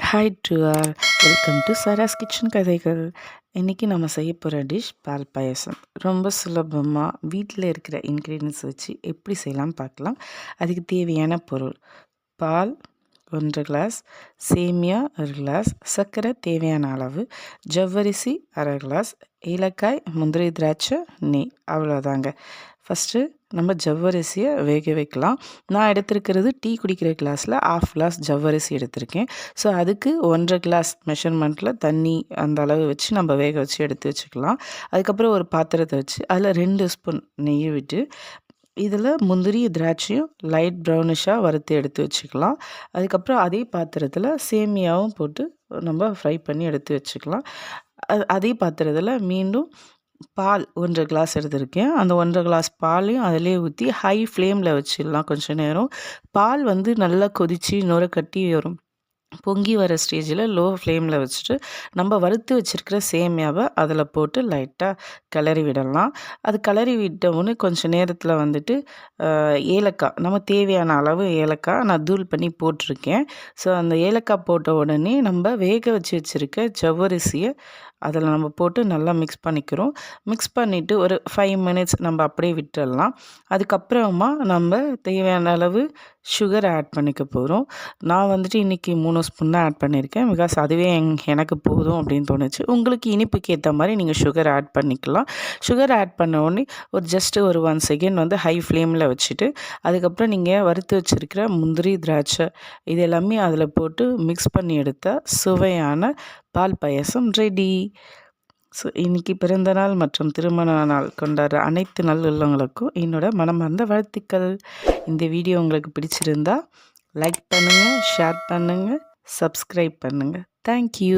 Hi to all, welcome to Sara's kitchen கதைகள். இன்றைக்கி நம்ம செய்ய போகிற டிஷ் பால் பாயசம். ரொம்ப சுலபமாக வீட்டில் இருக்கிற இன்க்ரீடியன்ஸ் வச்சு எப்படி செய்யலாம் பார்க்கலாம். அதுக்கு தேவையான பொருள்: பால் 1 கிளாஸ், சேமியா 1 கிளாஸ், சர்க்கரை தேவையான அளவு, ஜவ்வரிசி 1/2 கிளாஸ், ஏலக்காய், முந்திரி, திராட்சை, நெய். அவ்வளோதாங்க. ஃபஸ்ட்டு நம்ம ஜவ்வரிசியை வேக வைக்கலாம். நான் எடுத்திருக்கிறது டீ குடிக்கிற கிளாஸில் 1/2 கிளாஸ் ஜவ்வரிசி எடுத்திருக்கேன். ஸோ அதுக்கு 1/2 கிளாஸ் மெஷர்மெண்ட்டில் தண்ணி அந்த அளவு வச்சு நம்ம வேக வச்சு எடுத்து வச்சுக்கலாம். அதுக்கப்புறம் ஒரு பாத்திரத்தை வச்சு அதில் 2 ஸ்பூன் நெய் விட்டு இதில் முந்திரி, திராட்சையும் லைட் ப்ரௌனிஷாக வறுத்து எடுத்து வச்சுக்கலாம். அதுக்கப்புறம் அதே பாத்திரத்தில் சேமியாவும் போட்டு நம்ம ஃப்ரை பண்ணி எடுத்து வச்சுக்கலாம். அதே பாத்திரத்தில் மீண்டும் பால் 1/2 கிளாஸ் எடுத்திருக்கேன். அந்த 1/2 கிளாஸ் பாலையும் அதிலே ஊற்றி ஹை ஃப்ளேமில் வச்சிடலாம் கொஞ்சம் நேரம். பால் நல்லா கொதித்து நுர கட்டி வரும். பொங்கி வர ஸ்டேஜில் லோ ஃப்ளேமில் வச்சுட்டு நம்ம வறுத்து வச்சுருக்கிற சேமியாவை அதில் போட்டு லைட்டாக கிளறி விடலாம். அது கிளறி விட்டவுடனே கொஞ்சம் நேரத்தில் ஏலக்காய், நம்ம தேவையான அளவு ஏலக்காய் நான் தூள் பண்ணி போட்டிருக்கேன். ஸோ அந்த ஏலக்காய் போட்ட உடனே நம்ம வேக வச்சு வச்சுருக்க ஜவ்வரிசியை அதில் நம்ம போட்டு நல்லா மிக்ஸ் பண்ணிக்கிறோம். மிக்ஸ் பண்ணிவிட்டு ஒரு 5 மினிட்ஸ் நம்ம அப்படியே விட்டுடலாம். அதுக்கப்புறமா நம்ம தேவையான அளவு சுகர் ஆட் பண்ணிக்க போகிறோம். நான் இன்றைக்கி 3 ஸ்பூன் தான் ஆட் பண்ணியிருக்கேன். பிகாஸ் அதுவே எனக்கு போதும் அப்படின்னு தோணுச்சு. உங்களுக்கு இனிப்புக்கு ஏற்ற மாதிரி நீங்கள் சுகர் ஆட் பண்ணிக்கலாம். சுகர் ஆட் பண்ண உடனே ஒரு 1 செகண்ட் ஹை ஃப்ளேமில் வச்சுட்டு அதுக்கப்புறம் நீங்கள் வறுத்து வச்சுருக்கிற முந்திரி, திராட்சை இது எல்லாமே அதில் போட்டு மிக்ஸ் பண்ணி எடுத்தால் சுவையான பால் பாயசம் ரெடி. ஸோ இன்றைக்கி பிறந்தநாள் மற்றும் திருமண நாள் கொண்டாடுற அனைத்து நல்லுள்ளவங்களுக்கும் என்னோட மனமார்ந்த வாழ்த்துக்கள். இந்த வீடியோ உங்களுக்கு பிடிச்சிருந்தா லைக் பண்ணுங்கள், ஷேர் பண்ணுங்கள், சப்ஸ்கிரைப் பண்ணுங்கள். தேங்க்யூ.